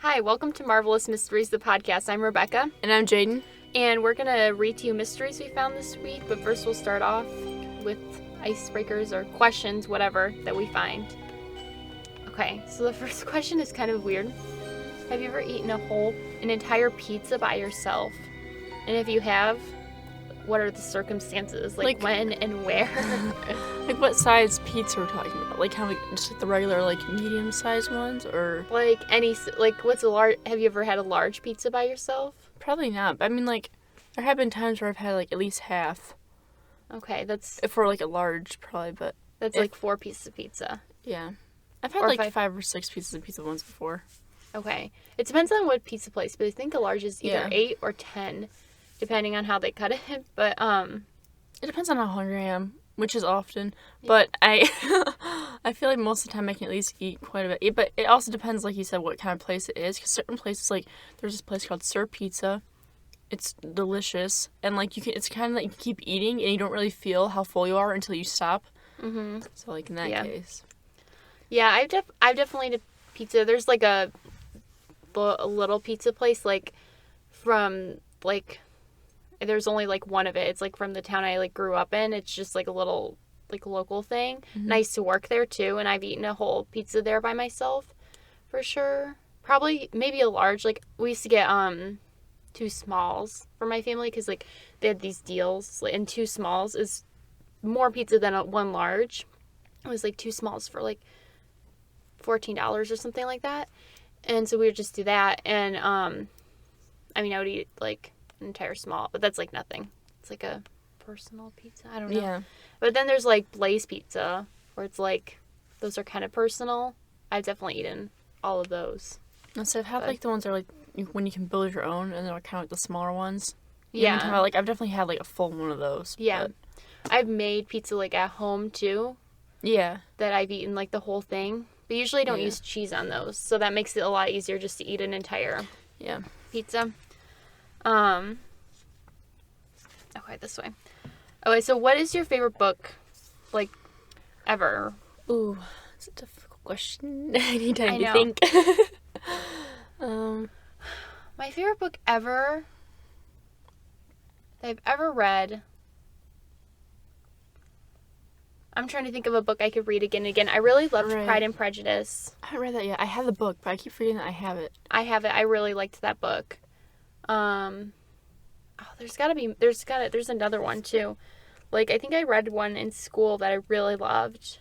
Hi, welcome to Marvelous Mysteries, the podcast. I'm Rebecca. And I'm Jaden. And we're going to read to you mysteries we found this week, but first we'll start off with icebreakers or questions, whatever, that we find. Okay, so the first question is kind of weird. Have you ever eaten an entire pizza by yourself? And if you have, what are the circumstances? Like when and where? Like what size pizza we're talking about? Like how just like the regular medium-sized ones, or have you ever had a large pizza by yourself? Probably not. But I mean, there have been times where I've had at least half. Okay, that's for a large, probably, but that's 4 pieces of pizza. Yeah, I've had 5 or 6 pieces of pizza once before. Okay, it depends on what pizza place, but I think a large is either 8 or 10, depending on how they cut it. But it depends on how hungry I am, which is often. Yeah. But I feel like most of the time I can at least eat quite a bit. But it also depends, like you said, what kind of place it is. Because certain places, there's this place called Sir Pizza. It's delicious, and it's kind of like you keep eating and you don't really feel how full you are until you stop. Mm-hmm. So in that case. Yeah, I've definitely had pizza. There's a little pizza place there's only one of it. It's from the town I grew up in. It's just a little local thing. Mm-hmm. Nice to work there too, and I've eaten a whole pizza there by myself for sure. Probably maybe a large. We used to get 2 smalls for my family because they had these deals, and 2 smalls is more pizza than 1 large. It was 2 smalls for $14 or something like that. And so we would just do that, and I would eat an entire small, but that's nothing. It's a personal pizza. I don't know. Yeah. But then there's Blaze Pizza, where it's those are kind of personal. I've definitely eaten all of those. So I've had the ones that are when you can build your own, and they're kind of the smaller ones. Yeah. I've definitely had a full one of those. Yeah. But I've made pizza at home too. Yeah. That I've eaten the whole thing. But usually I don't use cheese on those, so that makes it a lot easier just to eat an entire pizza. Okay, this way. Okay, so what is your favorite book, ever? Ooh, it's a difficult question. I need time to think. My favorite book ever that I've ever read. I'm trying to think of a book I could read again and again. I really loved Pride and Prejudice. I haven't read that yet. I have the book, but I keep forgetting that I have it. I have it. I really liked that book. There's another one too. I think I read one in school that I really loved.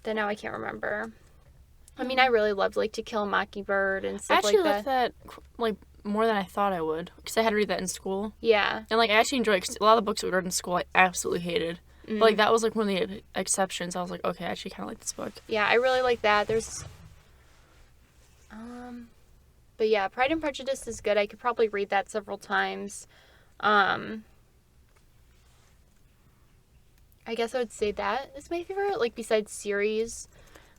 That now I can't remember. I really loved To Kill a Mockingbird and stuff like that. I actually liked that more than I thought I would, because I had to read that in school. Yeah. And I actually enjoyed it, because a lot of the books that we read in school I absolutely hated. Mm. But that was one of the exceptions. I was okay, I actually kind of like this book. Yeah, I really like that. There's but yeah, Pride and Prejudice is good. I could probably read that several times. I guess I would say that is my favorite, besides series.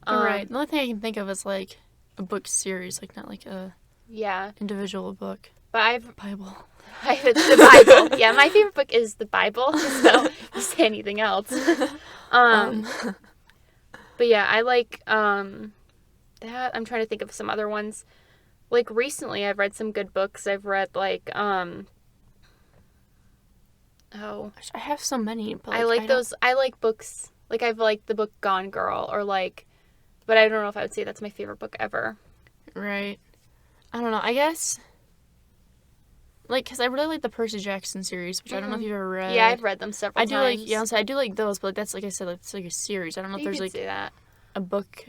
Right. The only thing I can think of is a book series, not a individual book. But I've Bible. It's the Bible. Yeah, my favorite book is the Bible. So if you say anything else. But yeah, I like that. I'm trying to think of some other ones. Recently, I've read some good books. I've read I have so many. But I like those. I like books. I've liked the book Gone Girl, but I don't know if I would say that's my favorite book ever. Right. I don't know. I guess. Because I really like the Percy Jackson series, which I don't know if you've ever read. Yeah, I've read them several times. I do like those, but that's, like I said, it's a series. I don't know if there's, say that. A book.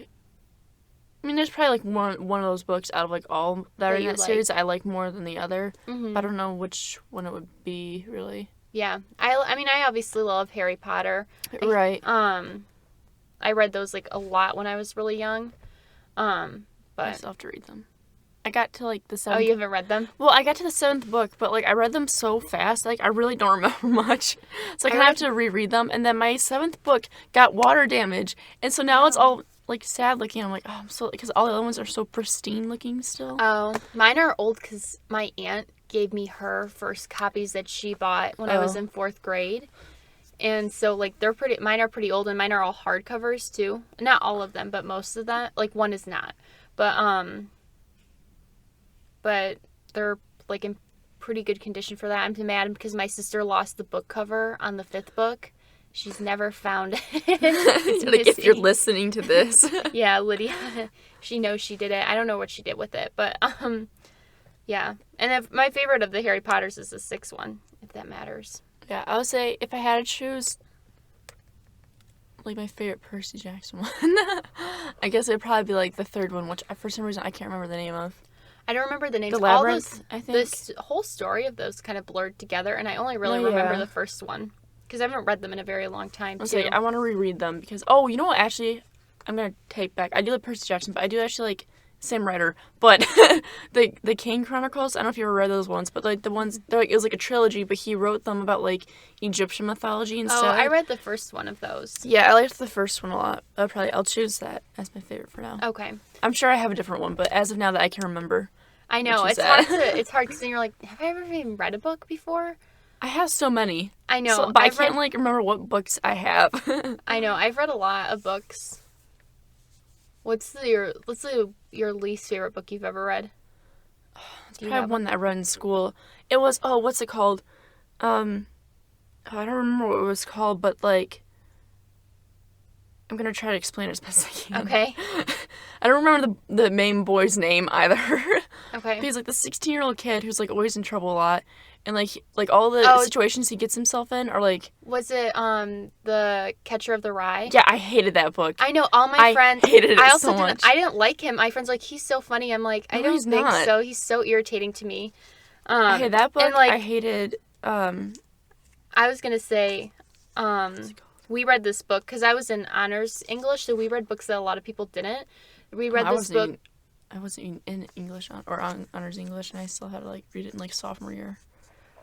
There's probably, one of those books out of, all that are in that series that I like more than the other. Mm-hmm. But I don't know which one it would be, really. Yeah. I obviously love Harry Potter. Right. I read those, a lot when I was really young. But I still have to read them. I got to, the 7th... Oh, you haven't read them? Well, I got to the 7th book, but, I read them so fast, I really don't remember much. So I have to reread them, and then my 7th book got water damage, and so now it's all, sad looking. I'm I'm so... Because all the other ones are so pristine looking still. Oh, mine are old because my aunt gave me her first copies that she bought when I was in 4th grade. And so, mine are pretty old, and mine are all hardcovers, too. Not all of them, but most of them. One is not. But, but they're like in pretty good condition for that. I'm mad because my sister lost the book cover on the 5th book. She's never found it. Like, if you're listening to this. Yeah, Lydia. She knows she did it. I don't know what she did with it, but yeah. And my favorite of the Harry Potters is the 6th one, if that matters. Yeah, I would say if I had to choose, like, my favorite Percy Jackson one, I guess it would probably be, like, the 3rd one, which for some reason I can't remember the name of. I don't remember the names. The Labyrinth, I think. This whole story of those kind of blurred together, and I only really remember the first one. Because I haven't read them in a very long time, too. I want to reread them because, you know what, actually, I'm going to take back. I do like Percy Jackson, but I do actually like, same writer, but the Kane Chronicles, I don't know if you ever read those ones, but, like, the ones, it was like a trilogy, but he wrote them about, like, Egyptian mythology instead. Oh, I read the first one of those. Yeah, I liked the first one a lot. I'll choose that as my favorite for now. Okay. I'm sure I have a different one, but as of now that I can remember. I know, it's hard because then you're like, have I ever even read a book before? I have so many. I know. But I can't, like, remember what books I have. I know. I've read a lot of books. What's your least favorite book you've ever read? It's probably one that I read in school. It was, what's it called? I don't remember what it was called, but, like, I'm going to try to explain it as best I can. Okay. I don't remember the main boy's name either. Okay. But he's, like, the 16-year-old kid who's, like, always in trouble a lot. And, like all the situations he gets himself in are, like... Was it, The Catcher of the Rye? Yeah, I hated that book. I know, all my friends... I hated it so much. I didn't like him. My friend's like, he's so funny. I'm like, I don't think so. He's so irritating to me. I hated that book. And, like, I hated, I was gonna say, we read this book, because I was in honors English, so we read books that a lot of people didn't. We read this book... I wasn't in English, or on honors English, and I still had to, like, read it in, like, sophomore year.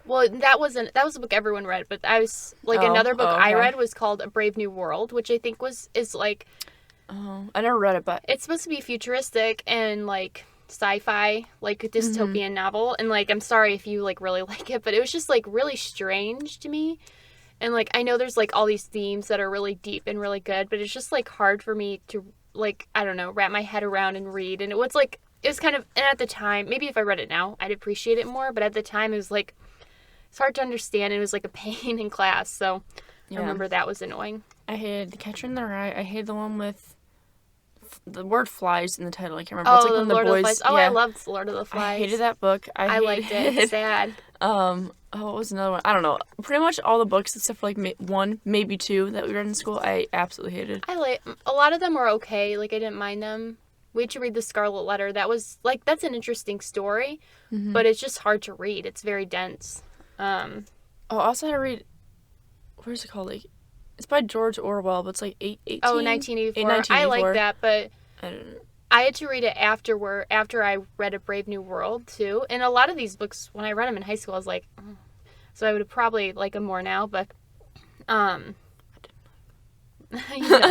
Well, that was a book everyone read, but I was, like, another book I read was called A Brave New World, which I think is, like... Oh, I never read it, but... It's supposed to be futuristic and, like, sci-fi, like, a dystopian novel, and, like, I'm sorry if you, like, really like it, but it was just, like, really strange to me, and, like, I know there's, like, all these themes that are really deep and really good, but it's just, like, hard for me to, like, I don't know, wrap my head around and read, and it was kind of, and at the time, maybe if I read it now, I'd appreciate it more, but at the time, it was, like, it's hard to understand. It was like a pain in class, so I remember that was annoying. I hated The Catcher in the Rye. I hated the one with the word flies in the title. I can't remember. Oh, it's like when Lord the boys, of the Flies. Oh, I loved Lord of the Flies. I hated that book. I liked it. It's sad. What was another one? I don't know. Pretty much all the books except for like one, maybe two that we read in school, I absolutely hated. A lot of them were okay. Like, I didn't mind them. We had to read The Scarlet Letter. That was, like, that's an interesting story, but it's just hard to read. It's very dense. I also had to read, what is it called? Like, it's by George Orwell, but it's like 1984. I like that, but I had to read it after I read A Brave New World, too. And a lot of these books, when I read them in high school, I was like, so I would probably like them more now, but, I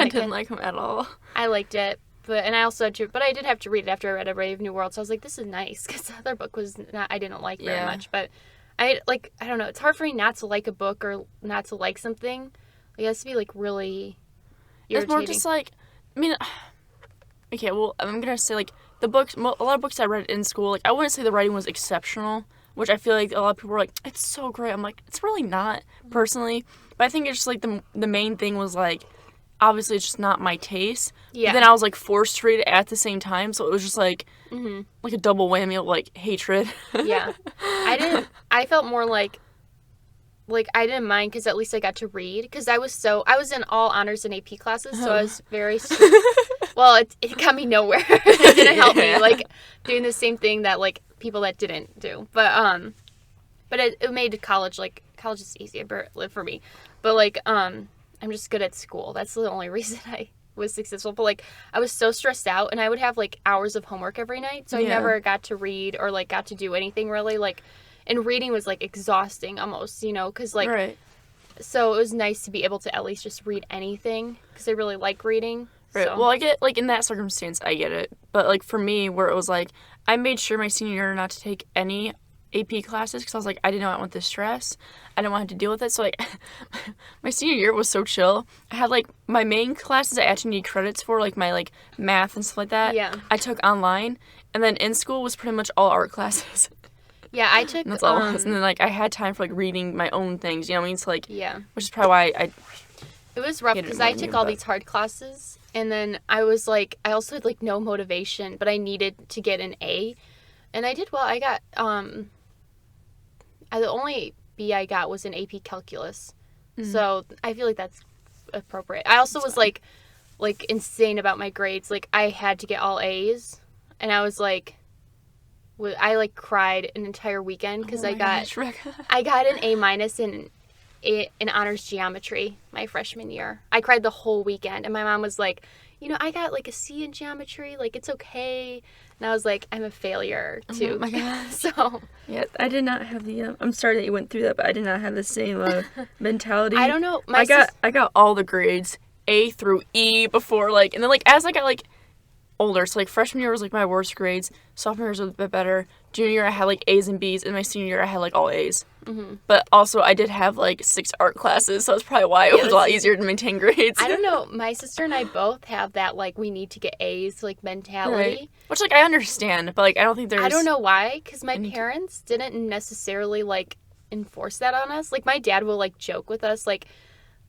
didn't like them at all. I liked it. But I did have to read it after I read A Brave New World, so I was like, this is nice, because the other book was I didn't like very much, but I don't know, it's hard for me not to like a book or not to like something. It has to be, like, really irritating. It's more just, like, I mean, okay, well, I'm gonna say, like, the books, a lot of books I read in school, like, I wouldn't say the writing was exceptional, which I feel like a lot of people were like, it's so great. I'm like, it's really not, personally, but I think it's just, like, the main thing was, like, obviously it's just not my taste. Yeah. But then I was, like, forced to read it at the same time, so it was just, like, like a double whammy of, like, hatred. Yeah. I felt more like, I didn't mind because at least I got to read. Because I was in all honors and AP classes, so I was very, well, it got me nowhere. It didn't help me, like, doing the same thing that, like, people that didn't do. But it made college is easier for me. But, like, I'm just good at school. That's the only reason I was successful. But, like, I was so stressed out, and I would have, like, hours of homework every night, so I never got to read or, like, got to do anything really, like, and reading was, like, exhausting almost, you know, because, like, right. So it was nice to be able to at least just read anything, because I really like reading. Right, so. Well, I get, like, in that circumstance, I get it, but, like, for me, where it was, like, I made sure my senior year not to take any AP classes, because I was like, I did not want the stress, I didn't want to deal with it, so, like, my senior year was so chill. I had, like, my main classes I actually need credits for, like, my, like, math and stuff like that, I took online, And then in school was pretty much all art classes. Yeah, I took... And that's all it was. And then, like, I had time for, like, reading my own things, you know what I mean? So, like... Yeah. Which is probably why I... It was rough because I took all these hard classes, and then I was, like... I also had, like, no motivation, but I needed to get an A. And I did well. I got, the only B I got was in AP Calculus. Mm-hmm. So I feel like that's appropriate. I also was, like, insane about my grades. Like, I had to get all A's, and I was, like... I, like, cried an entire weekend because I got an A- in honors geometry my freshman year. I cried the whole weekend, and my mom was like, you know, I got, like, a C in geometry. Like, it's okay. And I was like, I'm a failure, too. Oh, my gosh. So. Yeah, I did not have the, I'm sorry that you went through that, but I did not have the same mentality. I don't know. I got all the grades, A through E before, like, and then, like, as I got, like, older, so, like, freshman year was, like, my worst grades. Sophomore year was a bit better. Junior year, I had, like, A's and B's. And my senior year, I had, like, all A's. Mm-hmm. But also, I did have, like, 6 art classes, so that's probably why it was a lot easier to maintain grades. I don't know. My sister and I both have that, like, we need to get A's, like, mentality. Right. Which, like, I understand, but, like, I don't think there's... I don't know why, because my parents didn't necessarily, like, enforce that on us. Like, my dad will, like, joke with us, like...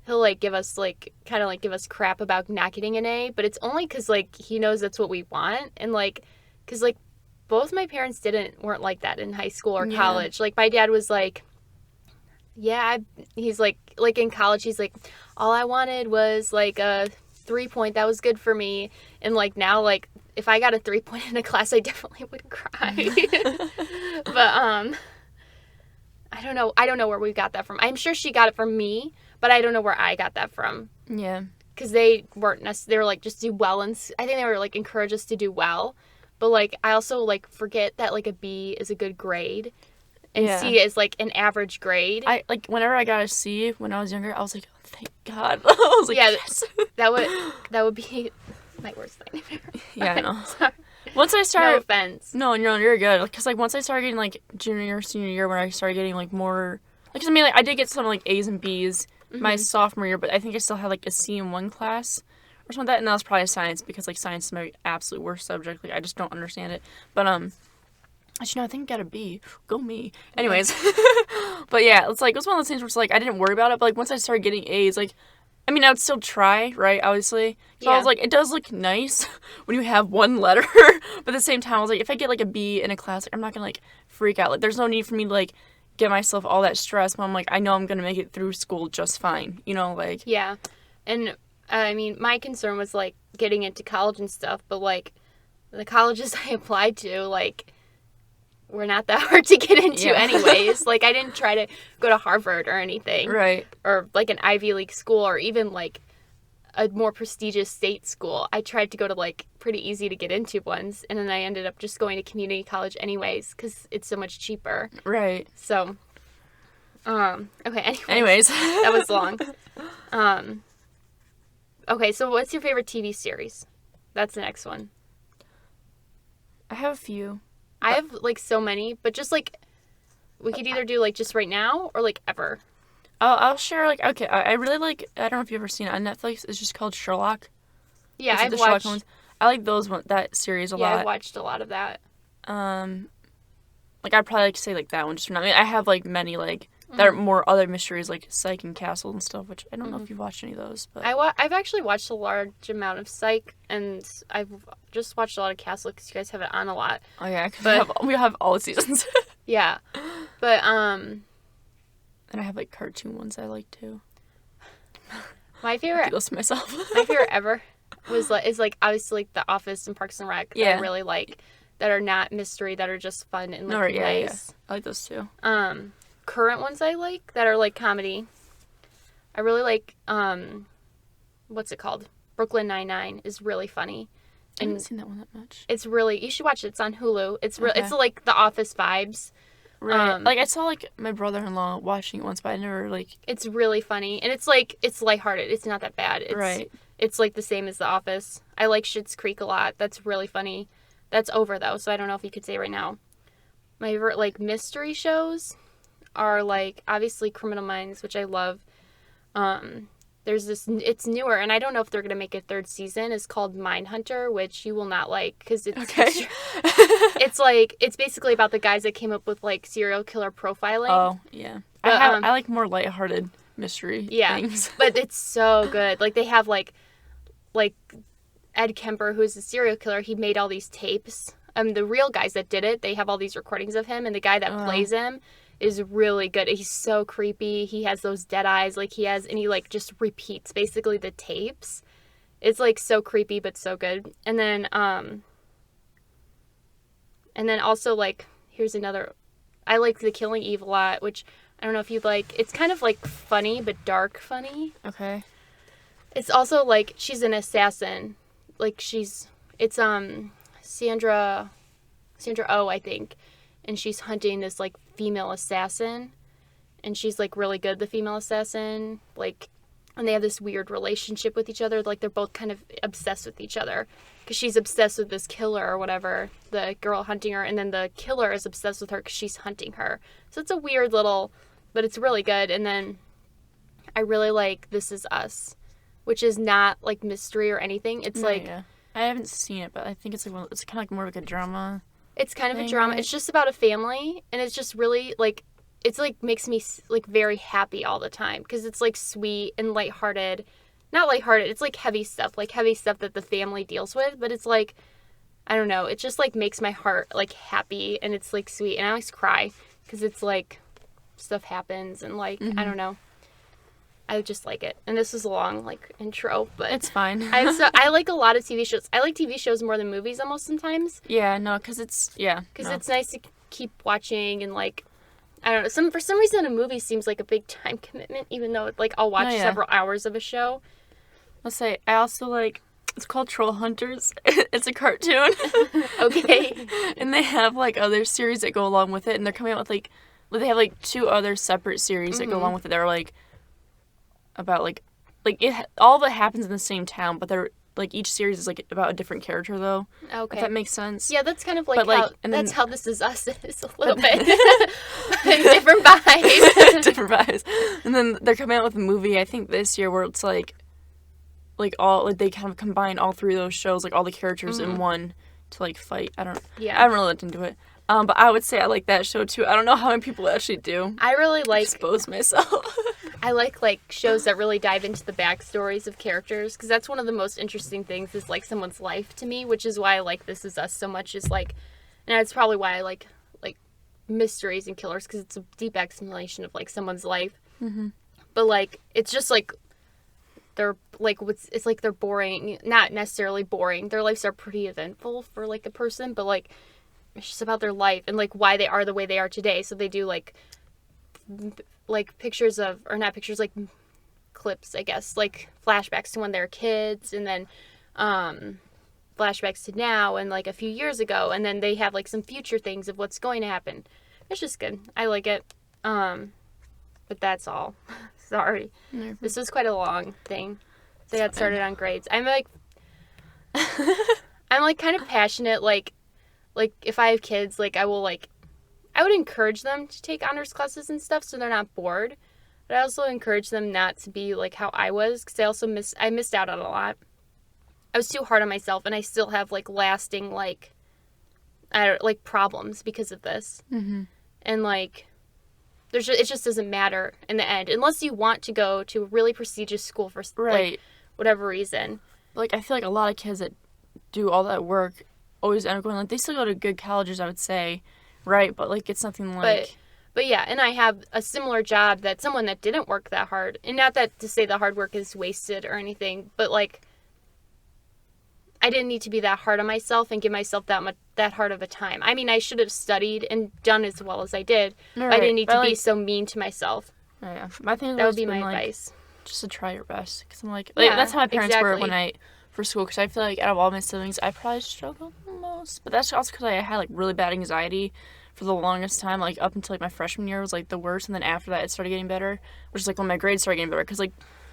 He'll, like, give us, like, kind of, like, give us crap about not getting an A, but it's only because, like, he knows that's what we want, and, like, because, like, both my parents weren't like that in high school or college. Like, my dad was, like, he's, like, in college, he's, like, all I wanted was, like, a 3-point, that was good for me, and, like, now, like, if I got a 3-point in a class, I definitely would cry. But, I don't know where we got that from. I'm sure she got it from me, but I don't know where I got that from. Yeah. Because they weren't they were, like, just do well, and I think they were, like, encourage us to do well. But, like, I also, like, forget that, like, a B is a good grade, and C is, like, an average grade. Like, whenever I got a C when I was younger, I was like, oh, thank God. I was like, yes. that would be my worst nightmare. Yeah, I know. Sorry. Once I started... No offense. No, you're good. Because, like, once I started getting, like, junior, senior year, when I started getting, like, more... Like, I mean, like, I did get some, like, A's and B's my sophomore year, but I think I still had, like, a C in one class or something like that, and that was probably science, because, like, science is my absolute worst subject. Like, I just don't understand it. But, actually, no, I think I got a B. Go me. Anyways. But, yeah, it's, like, it was one of those things where it's, like, I didn't worry about it, but, like, once I started getting A's, like... I mean, I would still try, right, obviously. So I was like, it does look nice when you have one letter. But at the same time, I was like, if I get, like, a B in a class, like, I'm not going to, like, freak out. Like, there's no need for me to, like, get myself all that stress. But I'm like, I know I'm going to make it through school just fine. You know, like... Yeah. And, I mean, my concern was, like, getting into college and stuff. But, like, the colleges I applied to, like... were not that hard to get into anyways. Like, I didn't try to go to Harvard or anything. Right. Or, like, an Ivy League school or even, like, a more prestigious state school. I tried to go to, like, pretty easy to get into ones. And then I ended up just going to community college anyways because it's so much cheaper. Right. So, okay, anyways. That was long. Okay, so what's your favorite TV series? That's the next one. I have a few. I have, like, so many, but just, like, we could either do, like, just right now or, like, ever. I'll share, like, okay, I really like, I don't know if you've ever seen it on Netflix, it's just called Sherlock. Yeah, I've watched. I like that series a lot. Yeah, I've watched a lot of that. Like, I'd probably like to say, like, that one just for now. I mean, I have, like, many, like, that are more other mysteries, like Psych and Castle and stuff, which I don't know if you've watched any of those, but... I've actually watched a large amount of Psych, and I've just watched a lot of Castle, because you guys have it on a lot. Oh, yeah, because we have all the seasons. Yeah, but, And I have, like, cartoon ones I like, too. My favorite... I do this to myself. My favorite ever is, like, obviously, like, The Office and Parks and Rec that I really like, that are not mystery, that are just fun and, like, nice. Yeah. I like those, too. Current ones I like that are, like, comedy. I really like, what's it called? Brooklyn Nine-Nine is really funny. And I haven't seen that one that much. It's really, you should watch it. It's on Hulu. It's it's like The Office vibes. Right. Like, I saw, like, my brother-in-law watching it once, but I never, like... It's really funny. And it's, like, it's lighthearted. It's not that bad. It's, like, the same as The Office. I like Schitt's Creek a lot. That's really funny. That's over, though, so I don't know if you could say right now. My favorite, like, mystery shows are, like, obviously Criminal Minds, which I love. there's this, it's newer, and I don't know if they're going to make a third season. It's called Mindhunter, which you will not like, because it's, Okay. it's basically about the guys that came up with, like, serial killer profiling. Oh, yeah. But, I like more lighthearted mystery things. But it's so good. Like, they have, like Ed Kemper, who's a serial killer, he made all these tapes. The real guys that did it, they have all these recordings of him, and the guy that plays him is really good. He's so creepy. He has those dead eyes, and he, like, just repeats, basically, the tapes. It's, like, so creepy, but so good. And then also, like, here's another, I like The Killing Eve a lot, which I don't know if you'd like. It's kind of, like, funny, but dark funny. Okay. It's also, like, she's an assassin. Like, it's Sandra Oh, I think. And she's hunting this, like, female assassin. And she's, like, really good, the female assassin. Like, and they have this weird relationship with each other. Like, they're both kind of obsessed with each other. Because she's obsessed with this killer or whatever, the girl hunting her. And then the killer is obsessed with her because she's hunting her. So it's a weird little, but it's really good. And then I really like This Is Us, which is not, like, mystery or anything. It's, Yeah. I haven't seen it, but I think it's kind of like more like a drama. It's kind of thing, a drama. right? It's just about a family, and it's just really, like, it's, like, makes me, like, very happy all the time, because it's, like, sweet and lighthearted. Not lighthearted, it's, like, heavy stuff that the family deals with, but it's, like, I don't know, it just, like, makes my heart, like, happy, and it's, like, sweet, and I always cry, because it's, like, stuff happens, and, like, I don't know. I just like it. And this is a long, like, intro, but It's fine. I like a lot of TV shows. I like TV shows more than movies almost sometimes. Yeah, no, because it's Nice to keep watching, and, like, I don't know. For some reason, a movie seems like a big time commitment, even though, like, I'll watch several hours of a show. Let's say I also like. It's called Troll Hunters. It's a cartoon. Okay. And they have, like, other series that go along with it, and they're coming out with, like, they have, like, 2 other separate series that go along with it. They're, like, about, like all of it happens in the same town, but they're, like, each series is, like, about a different character, though. Okay. If that makes sense. Yeah, that's kind of like, But, like, that's how This Is Us is a little bit. Different vibes. Different vibes. And then they're coming out with a movie, I think, this year, where it's, like all, like, they kind of combine all 3 of those shows, like, all the characters in one to, like, fight. I haven't really looked into it. But I would say I like that show, too. I don't know how many people actually do. I really like... Expose myself. I like shows that really dive into the backstories of characters, because that's one of the most interesting things is, like, someone's life to me, which is why I like This Is Us so much, is, like, and it's probably why I like mysteries and killers, because it's a deep explanation of, like, someone's life. Mm-hmm. But, like, it's just, like, they're, like, it's like they're boring, not necessarily boring. Their lives are pretty eventful for, like, a person, but, like, it's just about their life and, like, why they are the way they are today. So they do, like pictures of, or not pictures, like, clips, I guess, like, flashbacks to when they were kids, and then flashbacks to now, and, like, a few years ago, and then they have, like, some future things of what's going to happen. It's just good. I like it. But that's all. Sorry. Never. This was quite a long thing. So I got started on grades. I'm, like, kind of passionate, like, if I have kids, like, I would encourage them to take honors classes and stuff so they're not bored. But I also encourage them not to be, like, how I was, because I missed out on a lot. I was too hard on myself, and I still have, like, lasting, like, problems because of this. Mm-hmm. And, like, it just doesn't matter in the end, unless you want to go to a really prestigious school for, like, whatever reason. Like, I feel like a lot of kids that do all that work always end up going, like, they still go to good colleges, I would say, right? But, like, it's nothing like... But yeah, and I have a similar job that someone that didn't work that hard, and not that to say the hard work is wasted or anything, but, like, I didn't need to be that hard on myself and give myself that hard of a time. I mean, I should have studied and done as well as I did, but I didn't need to be so mean to myself. Yeah, my thing that would be my advice. Just to try your best, because I'm like that's how my parents were when for school, because I feel like out of all my siblings, I probably struggled the most, but that's also because I had, like, really bad anxiety for the longest time, like, up until, like, my freshman year was, like, the worst, and then after that it started getting better, which is, like, when my grades started getting better, because, like,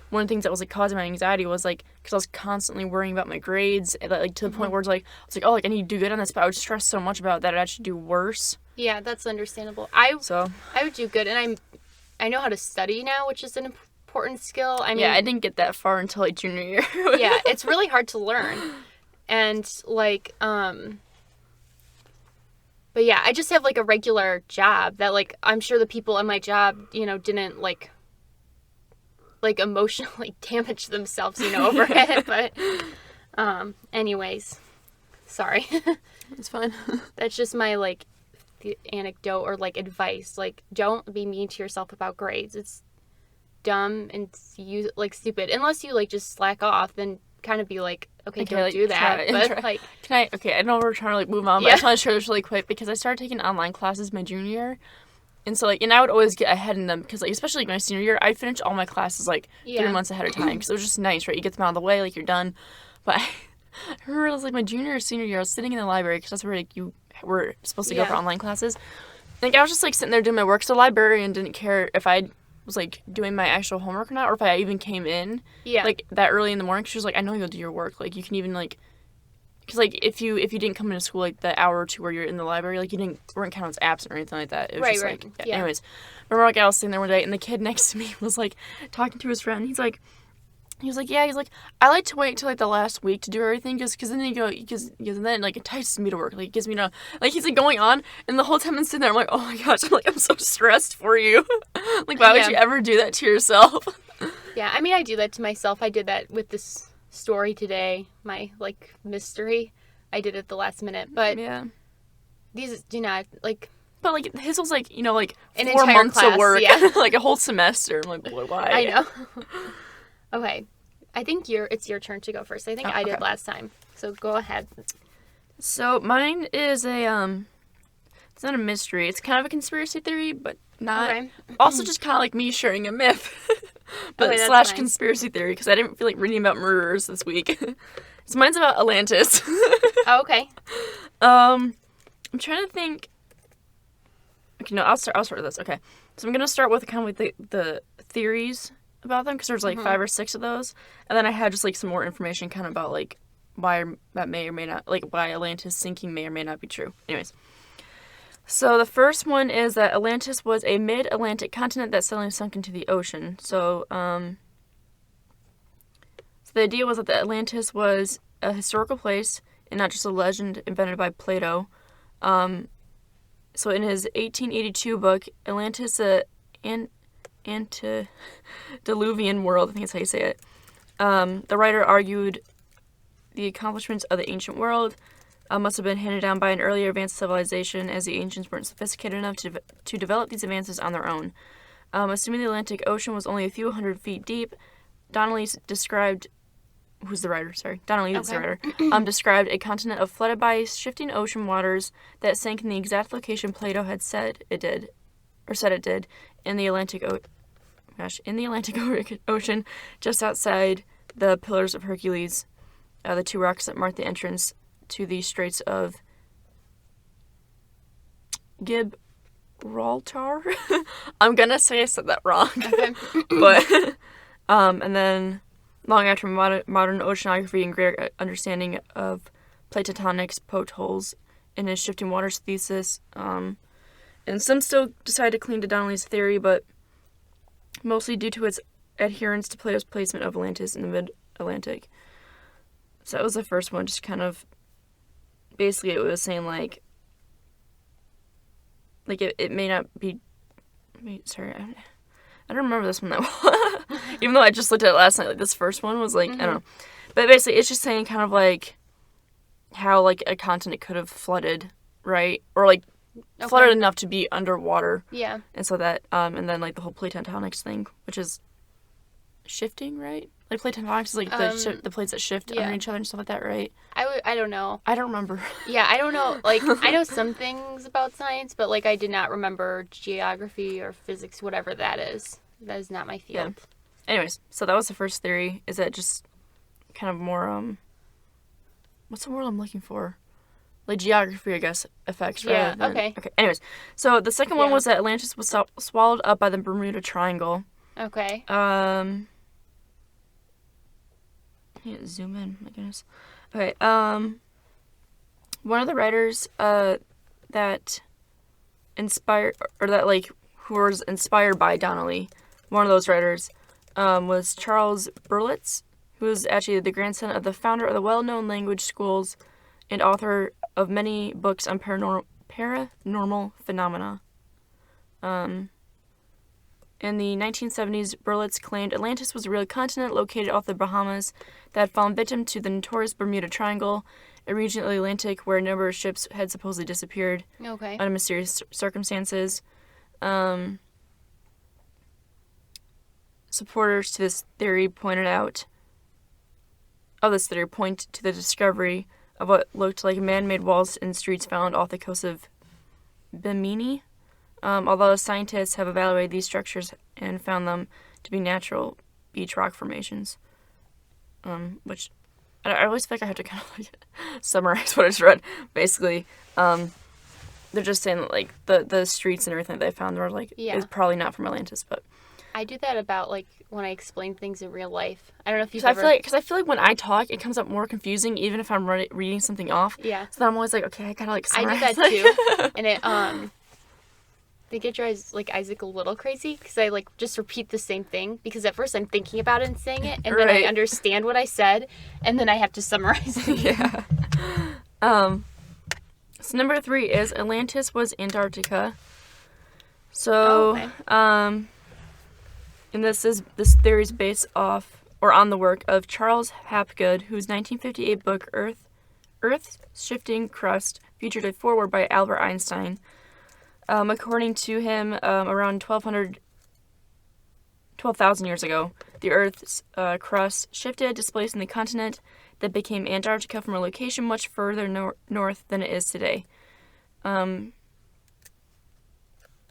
one of the things that was, like, causing my anxiety was, like, because I was constantly worrying about my grades, and, like, to the point where it's, like, I was like, oh, like, I need to do good on this, but I would stress so much about that I'd actually do worse. Yeah, that's understandable. I would do good, and I know how to study now, which is an important skill. I mean, yeah, I didn't get that far until like junior year. yeah, it's really hard to learn. And like, but yeah, I just have like a regular job that like, I'm sure the people in my job, you know, didn't like emotionally damage themselves, you know, over it. But, anyways, sorry. It's fine. That's just my like anecdote or like advice. Like, don't be mean to yourself about grades. It's dumb and stupid. Unless you like just slack off, then kind of be like, okay, don't do that. But like, I know we're trying to like move on, but I just want to share this really quick because I started taking online classes my junior year. And so, like, and I would always get ahead in them because, like, especially like my senior year, I'd finish all my classes, like, 3 months ahead of time because it was just nice, right? You get them out of the way, like, you're done. But I remember it was, like, my junior or senior year, I was sitting in the library because that's where, like, you were supposed to go for online classes. Like, I was just, like, sitting there doing my work. So the librarian didn't care if I was, like, doing my actual homework or not or if I even came in, like, that early in the morning. She was like, I know you'll do your work. Like, you can even, like... Because, like, if you didn't come into school, like, the hour or two where you're in the library, like, you weren't counted as absent or anything like that. It was just, like... Yeah. Anyways. Remember, like, I was sitting there one day, and the kid next to me was, like, talking to his friend. He's like, I like to wait till, like, the last week to do everything, because then and then, like, it entices me to work. Like, it gives me no... Like, he's, like, going on, and the whole time I'm sitting there, I'm like, oh, my gosh, I'm so stressed for you. Like, why would you ever do that to yourself? Yeah, I mean, I do that to myself. I did that with this... story today, my like mystery. I did it the last minute, but these do not like. But like his was like, you know, like an 4 months class, of work, like a whole semester. I'm like, why? I know. Okay, I think it's your turn to go first. I think I did last time, so go ahead. So mine is it's not a mystery. It's kind of a conspiracy theory, but not. Okay. Also, just kind of like me sharing a myth. But / conspiracy theory, because I didn't feel like reading about murderers this week. So mine's about Atlantis. Oh, okay. I'm trying to think. Okay, no, I'll start with this. Okay, so I'm gonna start with kind of like the theories about them, because there's like 5 or 6 of those, and then I had just like some more information kind of about like why that may or may not, like why Atlantis sinking may or may not be true. Anyways. So the first one is that Atlantis was a mid-Atlantic continent that suddenly sunk into the ocean. So, so the idea was that the Atlantis was a historical place and not just a legend invented by Plato. So in his 1882 book, Atlantis, Antediluvian World, I think that's how you say it, the writer argued the accomplishments of the ancient world must have been handed down by an earlier advanced civilization, as the ancients weren't sophisticated enough to develop these advances on their own. Assuming the Atlantic Ocean was only a few hundred feet deep, Donnelly described... Who's the writer? Sorry. Donnelly is the writer. Described a continent flooded by shifting ocean waters that sank in the exact location Plato had said it did, in the Atlantic Ocean, just outside the Pillars of Hercules, the 2 rocks that mark the entrance to the Straits of Gibraltar. I'm gonna say I said that wrong. Okay. But and then long after modern oceanography and greater understanding of plate tectonics poked holes in his shifting waters thesis, and some still decided to cling to Donnelly's theory, but mostly due to its adherence to Plato's placement of Atlantis in the mid-Atlantic. So that was the first one, just kind of basically it was saying like it may not be... Sorry, I don't remember this one that well. Even though I just looked at it last night, like this first one was like, I don't know. But basically it's just saying kind of like how like a continent could have flooded, right? Or like flooded enough to be underwater. Yeah. And so that, and then like the whole plate tectonics thing, which is shifting, right? Like plate tectonics is like the plates that shift under each other and stuff like that, right? I don't know. I don't remember. Yeah, I don't know. Like, I know some things about science, but like I did not remember geography or physics, whatever that is. That is not my field. Yeah. Anyways, so that was the first theory, is that just kind of more, what's the word I'm looking for? Like geography, I guess, effects. Yeah, okay. Anyways, so the second one was that Atlantis was swallowed up by the Bermuda Triangle. Okay. Can't zoom in, my goodness. Okay, one of the writers that inspired, or that like who was inspired by Donnelly, one of those writers was Charles Berlitz, who was actually the grandson of the founder of the well-known language schools and author of many books on paranormal phenomena. In the 1970s, Berlitz claimed Atlantis was a real continent located off the Bahamas that had fallen victim to the notorious Bermuda Triangle, a region of the Atlantic where a number of ships had supposedly disappeared under mysterious circumstances. Supporters to this theory point to the discovery of what looked like man-made walls and streets found off the coast of Bimini. Although scientists have evaluated these structures and found them to be natural beach rock formations. Which I always feel like I have to kind of summarize what I just read. Basically, they're just saying that the streets and everything that they found were is probably not from Atlantis, but I do that about when I explain things in real life. I don't know if you've ever... I feel like when I talk, it comes up more confusing, even if I'm reading something off. Yeah. So then I'm always like, okay, I gotta summarize. I do that too, and it I think it drives Isaac a little crazy because I just repeat the same thing because at first I'm thinking about it and saying it, and then I understand what I said, and then I have to summarize it. Yeah. So number 3 is Atlantis was Antarctica. So, and this theory is based on the work of Charles Hapgood, whose 1958 book Earth's Shifting Crust featured a foreword by Albert Einstein. According to him, around 12,000 years ago, the Earth's crust shifted, displacing the continent that became Antarctica from a location much further north than it is today.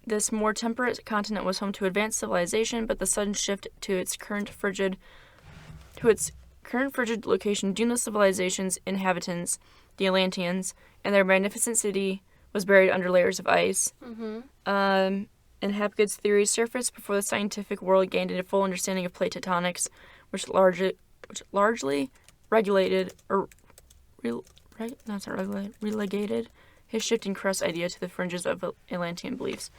This more temperate continent was home to advanced civilization, but the sudden shift to its current frigid location doomed the civilization's inhabitants, the Atlanteans, and their magnificent city was buried under layers of ice. Mm-hmm. And Hapgood's theory surfaced before the scientific world gained a full understanding of plate tectonics, which largely relegated his shifting crust idea to the fringes of Atlantean beliefs.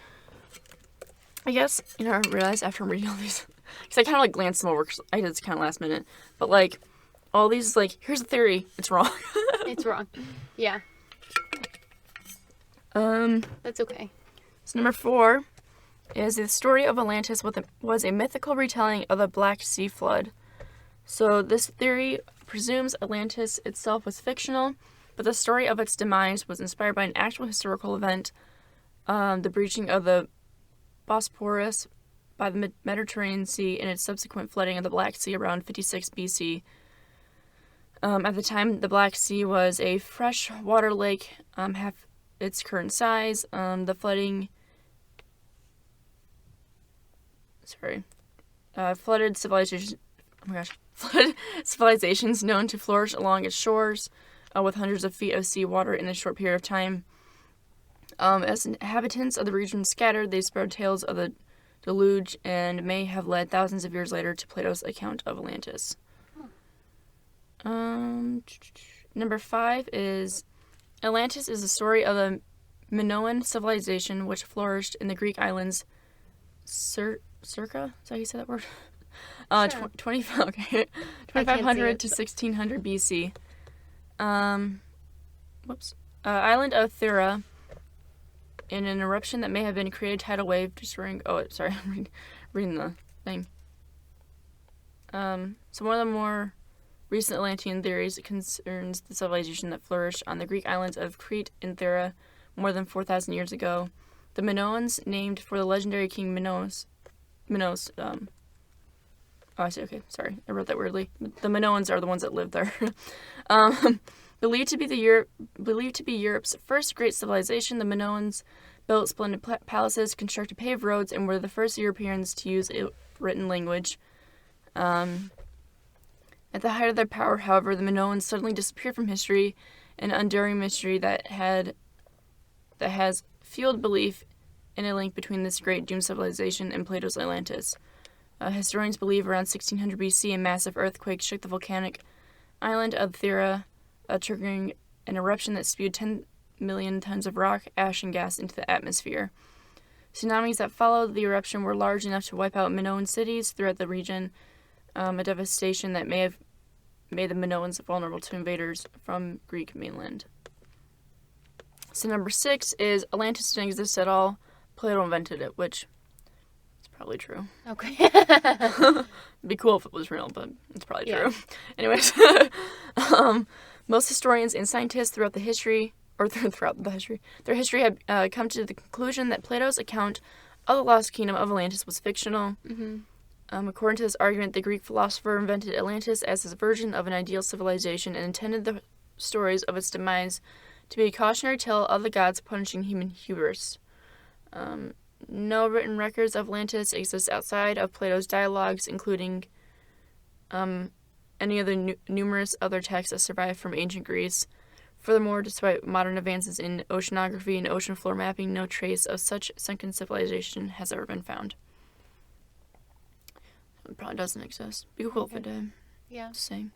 I guess, I realized after I'm reading all these, because I kind of glanced them over, because I did this kind of last minute, but all these here's the theory, it's wrong. It's wrong. Yeah. That's okay. So number 4 is the story of Atlantis was a mythical retelling of the Black Sea flood. So this theory presumes Atlantis itself was fictional, but the story of its demise was inspired by an actual historical event, the breaching of the Bosporus by the Mediterranean Sea and its subsequent flooding of the Black Sea around 56 BC. At the time, the Black Sea was a freshwater lake, half its current size. The flooding... flooded civilization... Oh my gosh. Flooded civilizations known to flourish along its shores, with hundreds of feet of seawater in a short period of time. As inhabitants of the region scattered, they spread tales of the deluge and may have led thousands of years later to Plato's account of Atlantis. Number 5 is Atlantis is the story of the Minoan civilization which flourished in the Greek islands circa? Is that how you say that word? Sure. 2500 to 1600 BC. Island of Thera, in an eruption that may have been created tidal wave destroying... Oh, sorry, I'm reading the thing. So one of the more recent Atlantean theories concerns the civilization that flourished on the Greek islands of Crete and Thera more than 4,000 years ago. The Minoans, named for the legendary king Minos. Oh, I see. Okay, sorry, I wrote that weirdly. The Minoans are the ones that live there. Believed to be Europe's first great civilization, the Minoans built splendid palaces, constructed paved roads, and were the first Europeans to use a written language. At the height of their power, however, the Minoans suddenly disappeared from history, an enduring mystery that has fueled belief in a link between this great doomed civilization and Plato's Atlantis. Historians believe around 1600 BC a massive earthquake shook the volcanic island of Thera, triggering an eruption that spewed 10 million tons of rock, ash, and gas into the atmosphere. Tsunamis that followed the eruption were large enough to wipe out Minoan cities throughout the region, a devastation that may have made the Minoans vulnerable to invaders from Greek mainland. So number 6 is Atlantis didn't exist at all. Plato invented it, which is probably true. Okay. It'd be cool if it was real, but it's probably true. Anyways, most historians and scientists throughout their history have come to the conclusion that Plato's account of the lost kingdom of Atlantis was fictional. According to this argument, the Greek philosopher invented Atlantis as his version of an ideal civilization and intended the stories of its demise to be a cautionary tale of the gods punishing human hubris. No written records of Atlantis exist outside of Plato's dialogues, including any of the numerous other texts that survive from ancient Greece. Furthermore, despite modern advances in oceanography and ocean floor mapping, no trace of such sunken civilization has ever been found. It probably doesn't exist. Be cool if it did. Yeah. Same.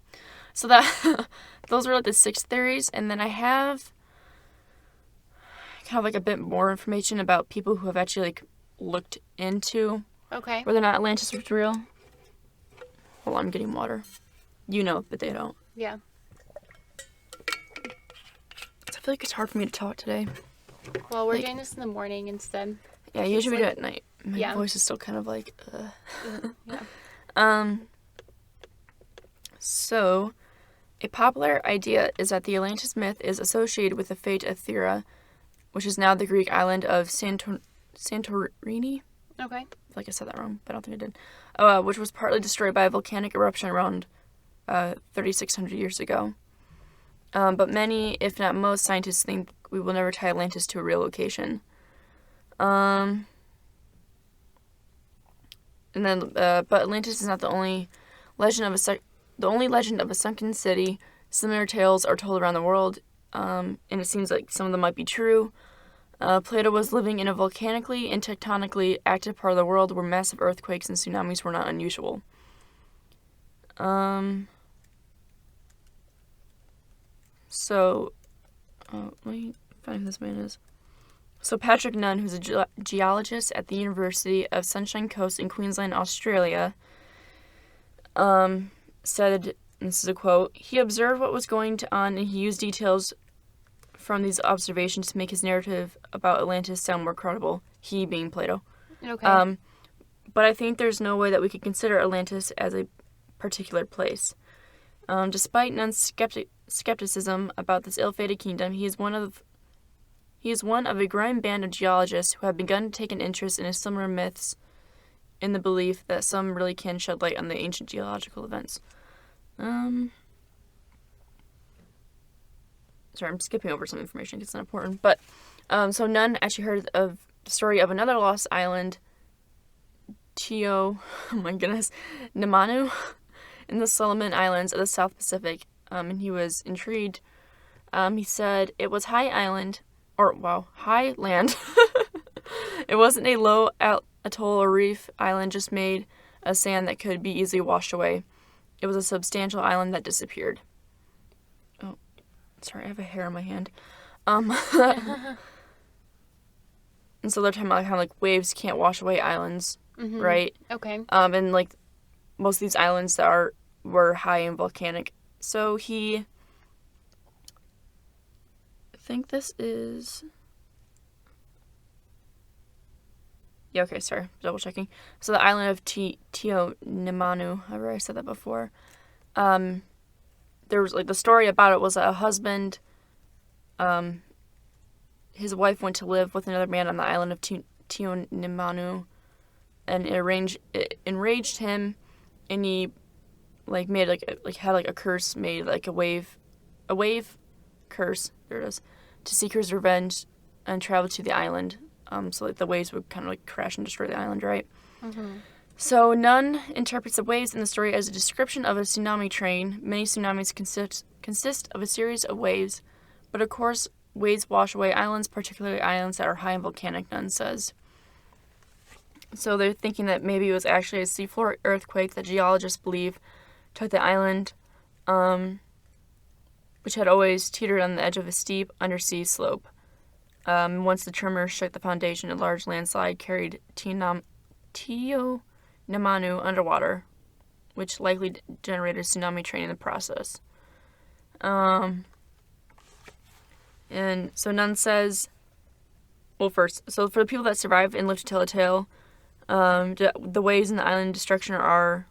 So that those were like the 6 theories, and then I have kind of like a bit more information about people who have actually like looked into whether or not Atlantis was real. Hold on, I'm getting water. You know, but they don't. Yeah. I feel like it's hard for me to talk today. Well, we're doing this in the morning instead. Yeah, usually we do it at night. My voice is still kind of like, Yeah. So, a popular idea is that the Atlantis myth is associated with the fate of Thera, which is now the Greek island of Santorini. Okay. I feel like I said that wrong, but I don't think I did. Which was partly destroyed by a volcanic eruption around 3,600 years ago. But many, if not most, scientists think we will never tie Atlantis to a real location. And then, but Atlantis is not the only legend of a sunken city. Similar tales are told around the world, and it seems like some of them might be true. Plato was living in a volcanically and tectonically active part of the world where massive earthquakes and tsunamis were not unusual. So, let me find who this man is. So Patrick Nunn, who's a geologist at the University of Sunshine Coast in Queensland, Australia, said, and this is a quote, "He observed what was going on and he used details from these observations to make his narrative about Atlantis sound more credible." He being Plato. Okay. But I think there's no way that we could consider Atlantis as a particular place. Despite Nunn's skepticism about this ill-fated kingdom, he is one of a growing band of geologists who have begun to take an interest in similar myths in the belief that some really can shed light on the ancient geological events. Sorry, I'm skipping over some information because it's not important. But, so Nunn actually heard of the story of another lost island, Nimanu, in the Solomon Islands of the South Pacific, and he was intrigued. He said it was high land. It wasn't a low atoll or reef island just made of sand that could be easily washed away. It was a substantial island that disappeared. Oh, sorry, I have a hair on my hand. And so they're talking about how like waves can't wash away islands, right? Okay. And like most of these islands that were high and volcanic. So I think this is... Yeah, okay, sorry. Double checking. So the island of Nimanu, however I said that before. There was like the story about it was a husband, his wife went to live with another man on the island of Nimanu, and it enraged him, and he like made had a curse made, like a wave curse, there it is, to seek his revenge and travel to the island. So like the waves would kind of like crash and destroy the island, right? Mm-hmm. So Nunn interprets the waves in the story as a description of a tsunami train. Many tsunamis consist of a series of waves, but of course waves wash away islands, particularly islands that are high and volcanic, Nunn says. So they're thinking that maybe it was actually a seafloor earthquake that geologists believe took the island, which had always teetered on the edge of a steep undersea slope. Once the tremor shook the foundation, a large landslide carried Tio Namanu underwater, which likely generated tsunami train in the process. And so Nunn says, well, first, so for the people that survived and lived to tell a tale, the waves in the island destruction are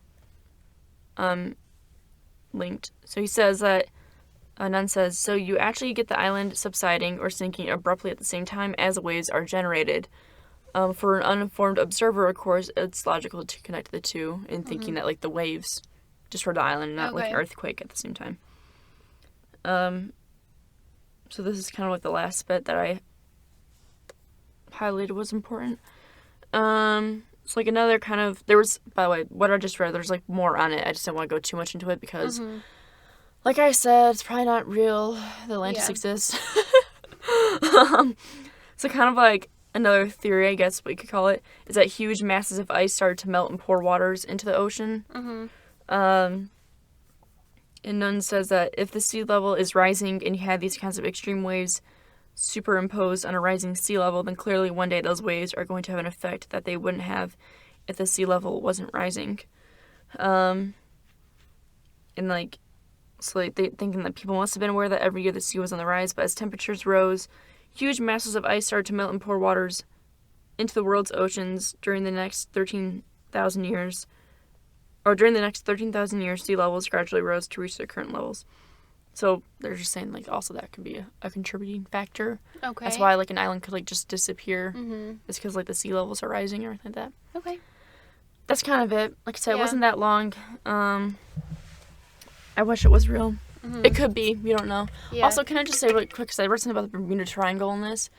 linked. So he says that, Nunn says, so you actually get the island subsiding or sinking abruptly at the same time as the waves are generated. For an uninformed observer, of course, it's logical to connect the two in thinking that, like, the waves destroyed the island, not like an earthquake at the same time. So this is kind of like the last bit that I highlighted was important. It's like another kind of, there was, by the way, what I just read, there's like more on it. I just don't want to go too much into it because, like I said, it's probably not real. The Atlantis exists. So kind of like another theory, I guess we could call it, is that huge masses of ice started to melt and pour waters into the ocean. And Nunn says that if the sea level is rising and you have these kinds of extreme waves superimposed on a rising sea level, then clearly one day those waves are going to have an effect that they wouldn't have if the sea level wasn't rising. And like, so like they thinking that people must have been aware that every year the sea was on the rise, but as temperatures rose, huge masses of ice started to melt and pour waters into the world's oceans during the next 13,000 years. Or during the next 13,000 years, sea levels gradually rose to reach their current levels. So they're just saying, like, also that could be a contributing factor. Okay. That's why, like, an island could, like, just disappear. It's because, like, the sea levels are rising or anything like that. Okay. That's kind of it. Like I said, it wasn't that long. I wish it was real. It could be. We don't know. Yeah. Also, can I just say really quick, because I read something about the Bermuda Triangle in this.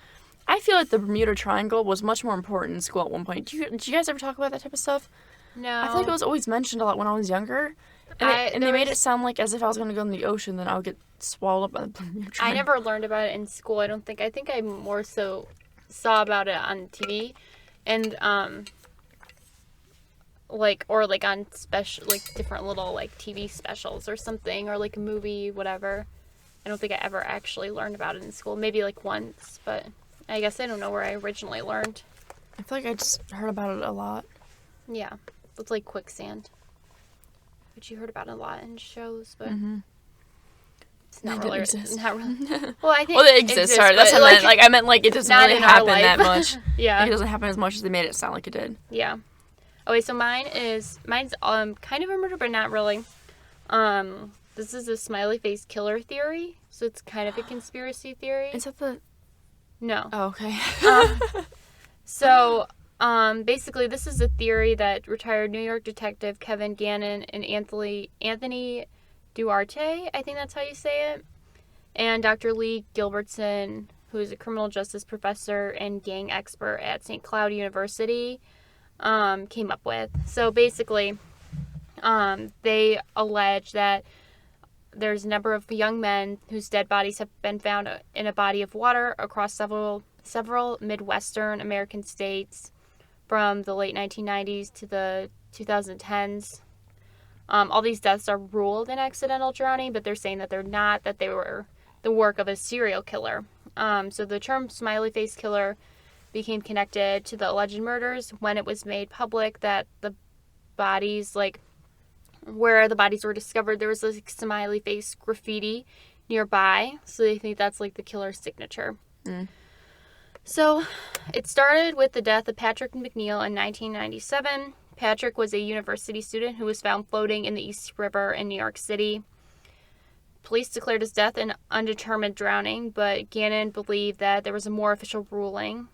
I feel like the Bermuda Triangle was much more important in school at one point. Did you guys ever talk about that type of stuff? No. I feel like it was always mentioned a lot when I was younger. And they made it sound like as if I was going to go in the ocean, then I would get swallowed up by the Bermuda Triangle. I never learned about it in school, I don't think. I think I more so saw about it on TV. And, like, or, like, on special, like, different little, like, TV specials or something, or, like, a movie, whatever. I don't think I ever actually learned about it in school. Maybe, like, once, but I guess I don't know where I originally learned. I feel like I just heard about it a lot. Yeah. It's like quicksand. Which you heard about a lot in shows, but it's not really. Not really. Well, I think it exists. Sorry, that's what I meant. Like, I meant, like, it doesn't really happen that much. Yeah. Like, it doesn't happen as much as they made it sound like it did. Yeah. Okay, so mine's kind of a murder, but not really. This is a Smiley Face Killer Theory, so it's kind of a conspiracy theory. Is that the... No. Oh, okay. So... basically, this is a theory that retired New York detective Kevin Gannon and Anthony Duarte, I think that's how you say it, and Dr. Lee Gilbertson, who is a criminal justice professor and gang expert at St. Cloud University, came up with. So basically, they allege that there's a number of young men whose dead bodies have been found in a body of water across several Midwestern American states from the late 1990s to the 2010s. All these deaths are ruled in accidental drowning, but they're saying that they're not, that they were the work of a serial killer. So the term Smiley Face Killer became connected to the alleged murders when it was made public that the bodies, like, where the bodies were discovered, there was a smiley face graffiti nearby, so they think that's, like, the killer's signature. So, it started with the death of Patrick McNeil in 1997. Patrick was a university student who was found floating in the East River in New York City. Police declared his death an undetermined drowning, but Gannon believed that there was a more official ruling.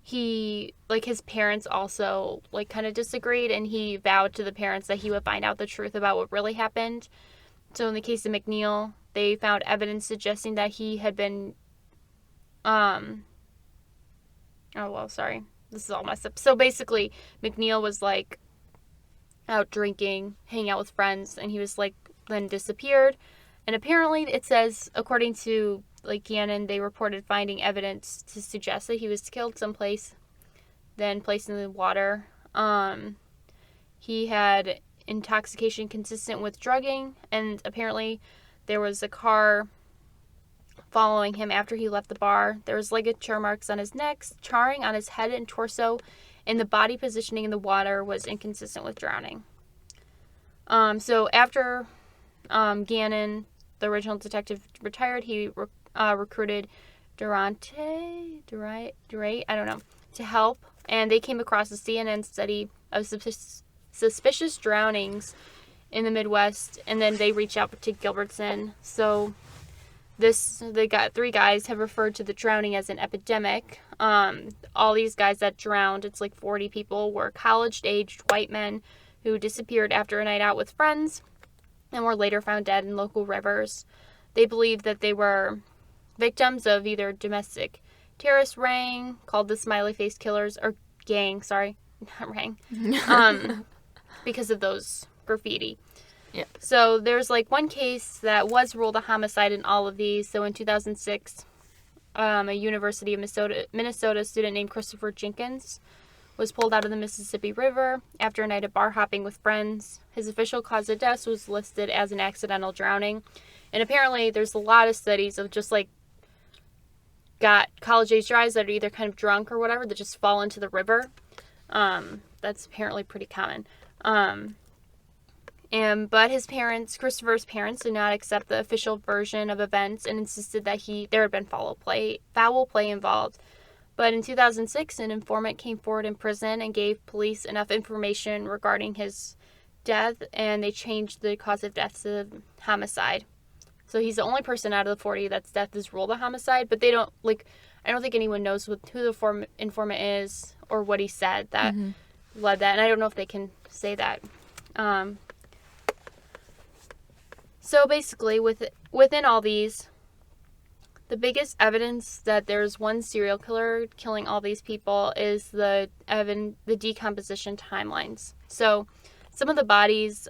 His parents also, like, kind of disagreed, and he vowed to the parents that he would find out the truth about what really happened. So, in the case of McNeil, they found evidence suggesting that he had been, this is all messed up. So basically, McNeil was, like, out drinking, hanging out with friends, and he was, like, then disappeared. And apparently, it says, according to, like, Gannon, they reported finding evidence to suggest that he was killed someplace, then placed in the water. He had intoxication consistent with drugging, and apparently there was a car following him after he left the bar. There was ligature marks on his neck, charring on his head and torso, and the body positioning in the water was inconsistent with drowning. So after Gannon, the original detective, retired, he recruited Durante, I don't know, to help, and they came across a CNN study of suspicious drownings in the Midwest, and then they reached out to Gilbertson. So three guys have referred to the drowning as an epidemic. All these guys that drowned, it's like 40 people, were college-aged white men who disappeared after a night out with friends and were later found dead in local rivers. They believe that they were victims of either domestic terrorist ring called the Smiley Face Killers, or gang, sorry, not ring, because of those graffiti. Yep. So there's like one case that was ruled a homicide in all of these. So in 2006, a University of Minnesota student named Christopher Jenkins was pulled out of the Mississippi River after a night of bar hopping with friends. His official cause of death was listed as an accidental drowning. And apparently there's a lot of studies of just like got college-age guys that are either kind of drunk or whatever that just fall into the river. That's apparently pretty common. But Christopher's parents, did not accept the official version of events and insisted that there had been foul play involved. But in 2006, an informant came forward in prison and gave police enough information regarding his death, and they changed the cause of death to homicide. So he's the only person out of the 40 that's death is ruled a homicide, but I don't think anyone knows who the informant is or what he said that led that, and I don't know if they can say that. So basically, within all these, the biggest evidence that there's one serial killer killing all these people is the decomposition timelines. So some of the bodies,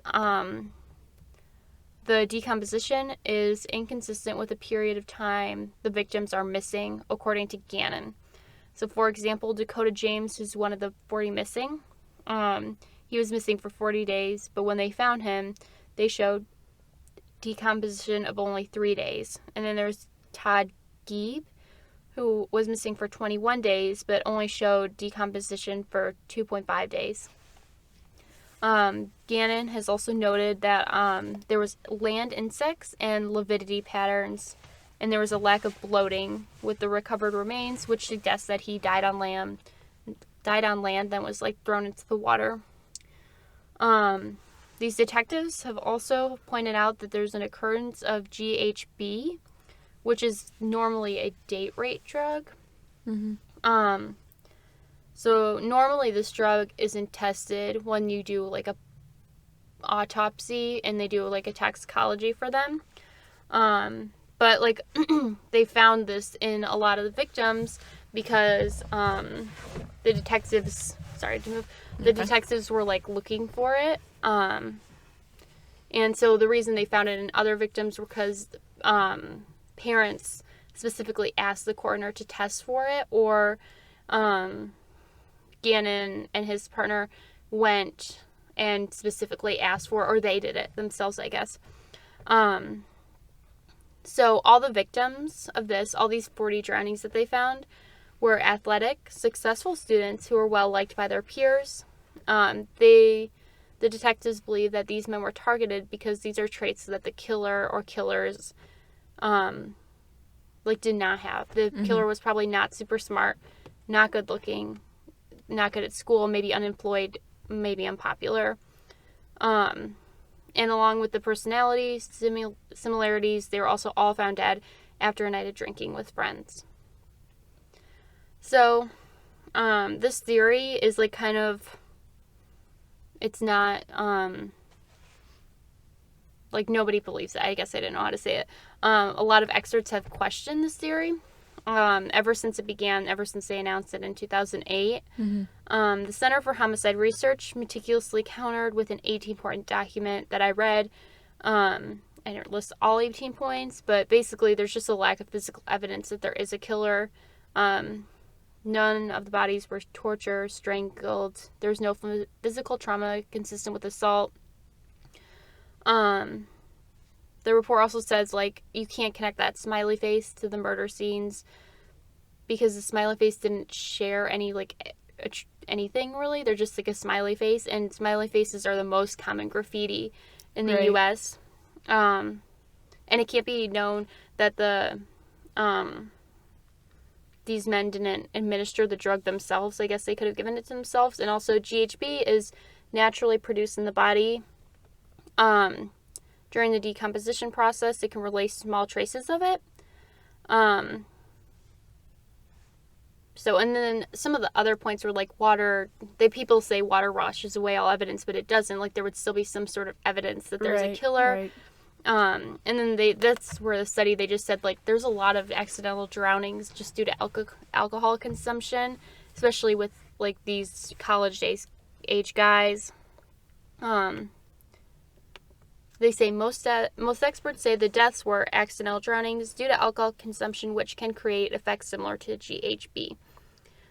the decomposition is inconsistent with the period of time the victims are missing, according to Gannon. So, for example, Dakota James, who's one of the 40 missing, he was missing for 40 days, but when they found him, they showed decomposition of only 3 days. And then there's Todd Geeb, who was missing for 21 days, but only showed decomposition for 2.5 days. Gannon has also noted that there was land insects and lividity patterns, and there was a lack of bloating with the recovered remains, which suggests that he died on land, then was thrown into the water. These detectives have also pointed out that there's an occurrence of GHB, which is normally a date rape drug. So normally this drug isn't tested when you do a autopsy and they do a toxicology for them. But they found this in a lot of the victims because the detectives were looking for it. And so the reason they found it in other victims were because parents specifically asked the coroner to test for it, or Gannon and his partner went and specifically asked for it, or they did it themselves, I guess. So all the victims of all these 40 drownings that they found, were athletic, successful students who were well liked by their peers. The detectives believe that these men were targeted because these are traits that the killer or killers did not have. The killer was probably not super smart, not good looking, not good at school, maybe unemployed, maybe unpopular. And along with the personality similarities, they were also all found dead after a night of drinking with friends. So, this theory is it's not, nobody believes it. I guess I didn't know how to say it. A lot of experts have questioned this theory ever since they announced it in 2008. The Center for Homicide Research meticulously countered with an 18-point document that I read. I didn't list all 18 points, but basically there's just a lack of physical evidence that there is a killer. None of the bodies were tortured, strangled. There's no physical trauma consistent with assault. The report also says, like, you can't connect that smiley face to the murder scenes because the smiley face didn't share any, like, anything, really. They're just, like, a smiley face, and smiley faces are the most common graffiti in the U.S. And it can't be known that these men didn't administer the drug themselves. I guess they could have given it to themselves. And also, GHB is naturally produced in the body. During the decomposition process, it can release small traces of it. So, and then some of the other points were like water. People say water washes away all evidence, but it doesn't. Like, there would still be some sort of evidence that there's a killer. And then that's where the study, they just said, like, there's a lot of accidental drownings just due to alcohol consumption, especially with, like, these college age guys. They say most experts say the deaths were accidental drownings due to alcohol consumption, which can create effects similar to GHB.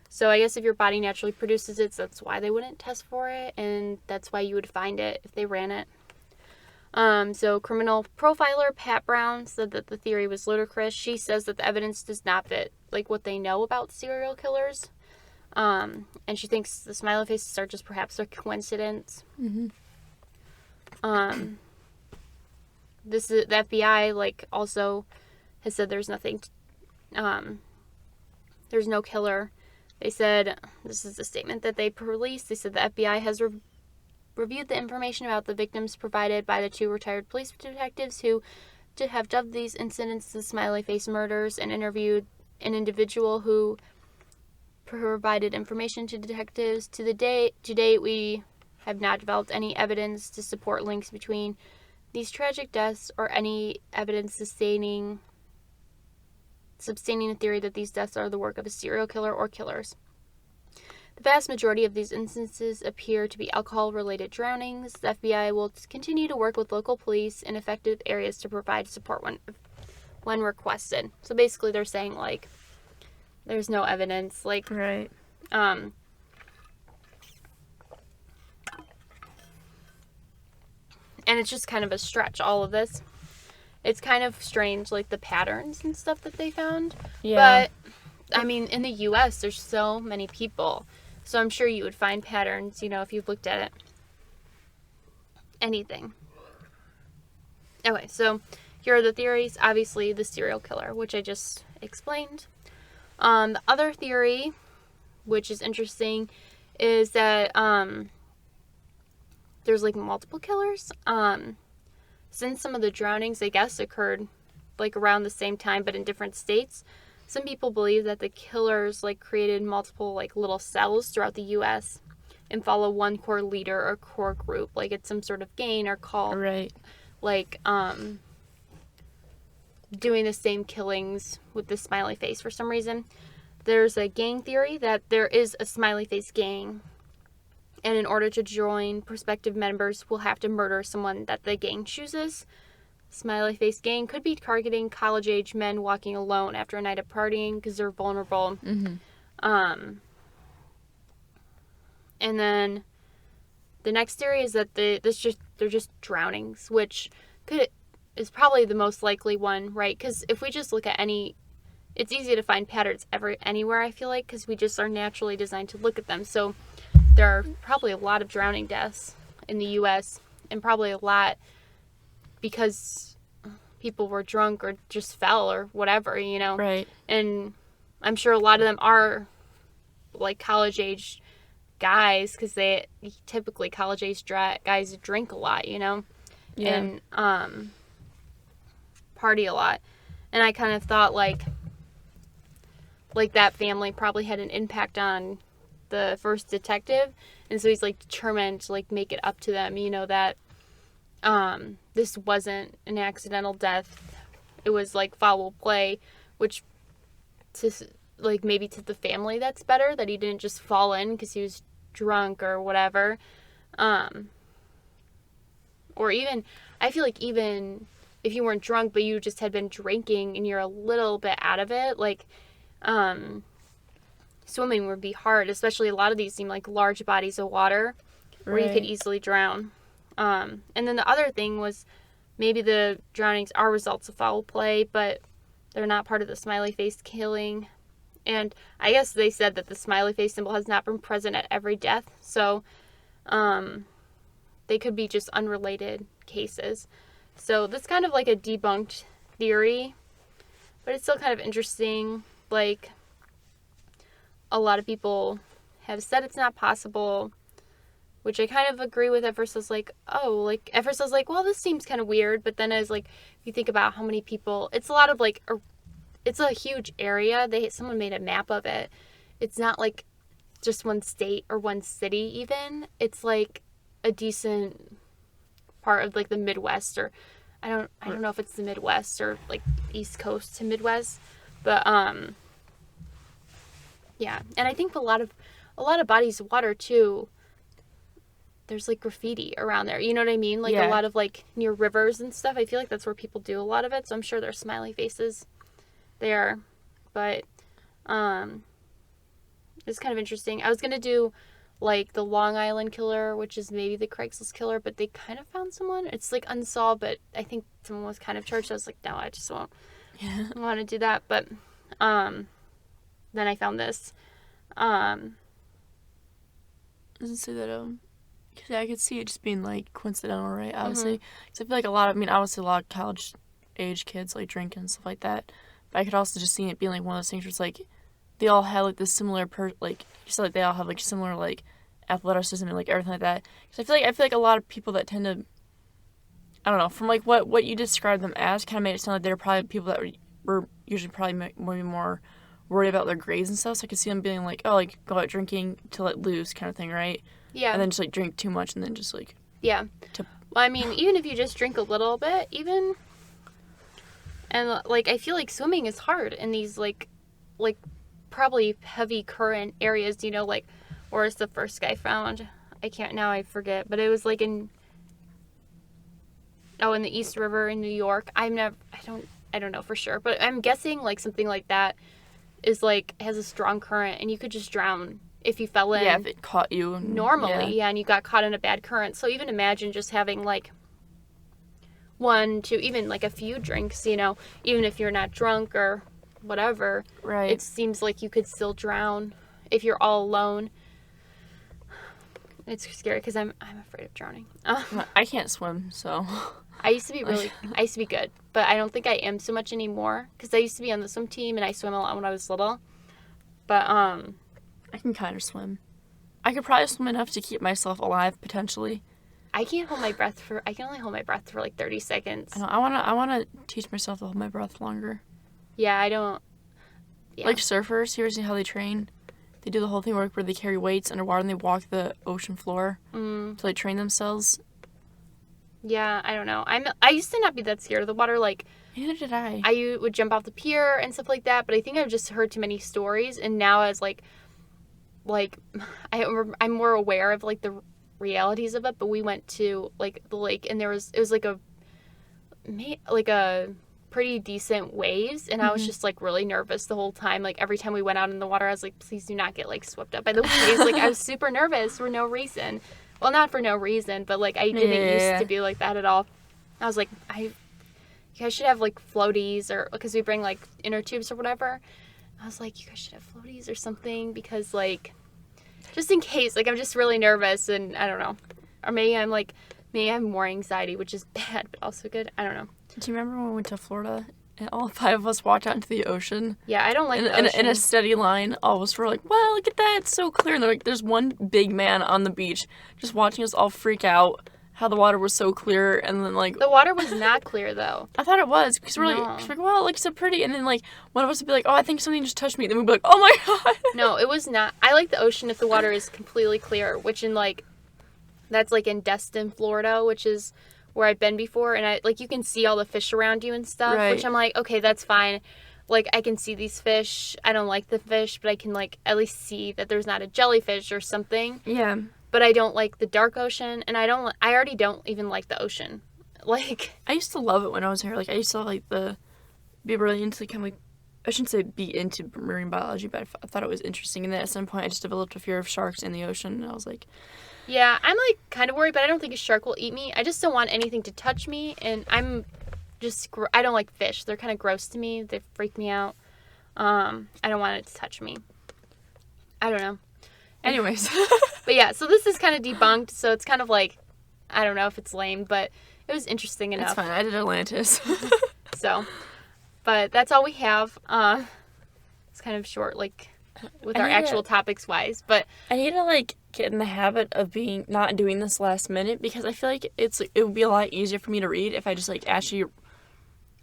So I guess if your body naturally produces it, that's why they wouldn't test for it, and that's why you would find it if they ran it. So criminal profiler Pat Brown said that the theory was ludicrous. She says that the evidence does not fit, like, what they know about serial killers. And she thinks the smiley faces are just perhaps a coincidence. The FBI, like, also has said there's nothing, there's no killer. They said, this is a statement that they released, they said the FBI has reviewed the information about the victims provided by the 2 retired police detectives who have dubbed these incidents the smiley face murders and interviewed an individual who provided information to detectives. To date, we have not developed any evidence to support links between these tragic deaths or any evidence sustaining a theory that these deaths are the work of a serial killer or killers. The vast majority of these instances appear to be alcohol-related drownings. The FBI will continue to work with local police in affected areas to provide support when requested. So basically they're saying, like, there's no evidence. Like, and it's just kind of a stretch, all of this. It's kind of strange, like, the patterns and stuff that they found. Yeah. But, I mean, in the U.S., there's so many people. So I'm sure you would find patterns, you know, if you've looked at it. Anything. Okay, so here are the theories. Obviously, the serial killer, which I just explained. The other theory, which is interesting, is that, there's, like, multiple killers. Since some of the drownings, I guess, occurred, like, around the same time, but in different states, some people believe that the killers, like, created multiple, like, little cells throughout the U.S. and follow one core leader or core group. Like, it's some sort of gang or cult. Like, doing the same killings with the smiley face for some reason. There's a gang theory that there is a smiley face gang, and in order to join, prospective members will have to murder someone that the gang chooses. Smiley face gang could be targeting college-age men walking alone after a night of partying because they're vulnerable. And then the next theory is that they're just drownings, which is probably the most likely one, right? Because if we just look at it's easy to find patterns anywhere, I feel like, because we just are naturally designed to look at them. So there are probably a lot of drowning deaths in the U.S., and probably a lot because people were drunk or just fell or whatever, you know? Right. And I'm sure a lot of them are, like, college-age guys, because typically college-age guys drink a lot, you know? Yeah. And party a lot. And I kind of thought, like that family probably had an impact on the first detective, and so he's, like, determined to, like, make it up to them, you know, that this wasn't an accidental death. It was, like, foul play, which maybe to the family that's better, that he didn't just fall in because he was drunk or whatever. Or even, I feel like even if you weren't drunk but you just had been drinking and you're a little bit out of it, like, swimming would be hard, especially a lot of these seem like large bodies of water where you could easily drown. And then the other thing was maybe the drownings are results of foul play, but they're not part of the smiley face killing. And I guess they said that the smiley face symbol has not been present at every death, so they could be just unrelated cases. So that's kind of like a debunked theory, but it's still kind of interesting. Like, a lot of people have said it's not possible, which I kind of agree with. At first I was like, well, this seems kind of weird, but then I was like, if you think about how many people, it's a lot of like, it's a huge area. Someone made a map of it. It's not like just one state or one city even. It's like a decent part of like the Midwest, or I don't know if it's the Midwest or like East Coast to Midwest, but yeah. And I think a lot of bodies of water too, there's like graffiti around there. You know what I mean? Like a lot of like near rivers and stuff. I feel like that's where people do a lot of it. So I'm sure there's smiley faces there. But it's kind of interesting. I was going to do like the Long Island killer, which is maybe the Craigslist killer, but they kind of found someone. It's like unsolved, but I think someone was kind of charged. So I was like, no, I just won't want to do that. But then I found this. Doesn't say that because I could see it just being like coincidental, right? Obviously, because I feel like obviously a lot of college age kids like drink and stuff like that. But I could also just see it being like one of those things where it's like they all have like this similar like you said, like they all have like similar like athleticism and like everything like that. Because I feel like a lot of people that tend to, I don't know, from like what you described them as, kind of made it sound like they're probably people that were usually probably maybe more worried about their grades and stuff. So I could see them being like, oh, like go out drinking to let loose kind of thing, right? Yeah. And then just like drink too much and then just like well, I mean, even if you just drink a little bit, even, and like I feel like swimming is hard in these like probably heavy current areas, you know, like, or is the first guy found? I forget, but it was like in the East River in New York. I don't know for sure, but I'm guessing like something like that is like has a strong current and you could just drown if you fell in. Yeah, if it caught you. Normally, and you got caught in a bad current. So even imagine just having like 1, 2, even like a few drinks, you know, even if you're not drunk or whatever. Right. It seems like you could still drown if you're all alone. It's scary because I'm afraid of drowning. I can't swim, so. I used to be good, but I don't think I am so much anymore because I used to be on the swim team and I swam a lot when I was little. But I can kind of swim. I could probably swim enough to keep myself alive potentially. I can only hold my breath for like 30 seconds. I wanna teach myself to hold my breath longer. Yeah, I don't. Yeah. Like surfers, seriously, how they train. They do the whole thing where they carry weights underwater and they walk the ocean floor to like train themselves. Yeah, I don't know. I used to not be that scared of the water. Like, neither did I. I would jump off the pier and stuff like that, but I think I've just heard too many stories, and now as like I'm more aware of like the realities of it. But we went to like the lake, and it was like a pretty decent waves, and I was just like really nervous the whole time. Like every time we went out in the water, I was like, please do not get like swept up by the waves. Like I was super nervous for no reason. Well, not for no reason, but like I didn't used to be like that at all. I was like, you guys should have like floaties, or because we bring like inner tubes or whatever. I was like, you guys should have floaties or something, because like just in case, like I'm just really nervous, and I don't know, or maybe I have more anxiety, which is bad but also good. I don't know. Do you remember when we went to Florida and all 5 of us walked out into the ocean? Yeah, I don't like the ocean. In a steady line, all of us were like, wow, look at that, it's so clear. And there's one big man on the beach just watching us all freak out how the water was so clear, and then like... The water was not clear, though. I thought it was, because we're like, wow, it looks so pretty. And then like, one of us would be like, oh, I think something just touched me. And then we'd be like, oh my god. No, it was not. I like the ocean if the water is completely clear, which in like, that's like in Destin, Florida, which is where I've been before, and you can see all the fish around you and stuff, right. Which I'm like, okay, that's fine. Like, I can see these fish. I don't like the fish, but I can like at least see that there's not a jellyfish or something. Yeah. But I don't like the dark ocean, and I already don't even like the ocean. Like, I used to love it when I was here. Like, I used to be really into kind of like I shouldn't say be into marine biology, but I thought it was interesting. And then at some point, I just developed a fear of sharks in the ocean, and I was like, yeah, I'm like kind of worried, but I don't think a shark will eat me. I just don't want anything to touch me, and I don't like fish. They're kind of gross to me. They freak me out. I don't want it to touch me. I don't know. anyways. But yeah, so this is kind of debunked, so it's kind of like, I don't know if it's lame, but it was interesting enough. It's fine. I did Atlantis. So, but that's all we have. It's kind of short, like, with our actual topics wise, but I need to, like, get in the habit of not doing this last minute, because I feel like it would be a lot easier for me to read if I just, like, actually,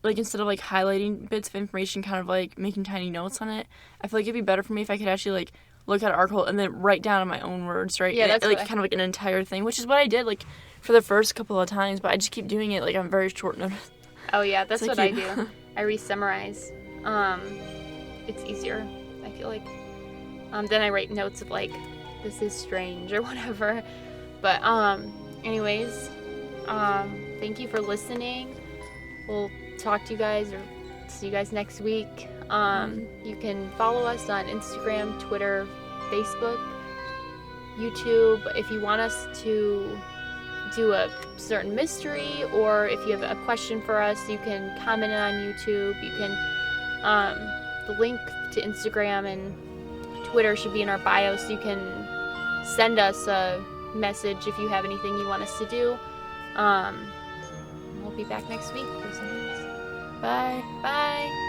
like, instead of, like, highlighting bits of information, kind of, like, making tiny notes on it, I feel like it'd be better for me if I could actually, like, look at an article and then write down in my own words, right? Yeah, that's like, kind of, like, an entire thing, which is what I did, like, for the first couple of times, but I just keep doing it, like, on very short notice. Oh, yeah, that's what I do. I re-summarize. It's easier, I feel like. Then I write notes of, like, this is strange or whatever. But, anyways, thank you for listening. We'll talk to you guys or see you guys next week. You can follow us on Instagram, Twitter, Facebook, YouTube. If you want us to do a certain mystery, or if you have a question for us, you can comment on YouTube. You can, the link to Instagram and Twitter should be in our bio, so you can send us a message if you have anything you want us to do. We'll be back next week for something else. Bye. Bye.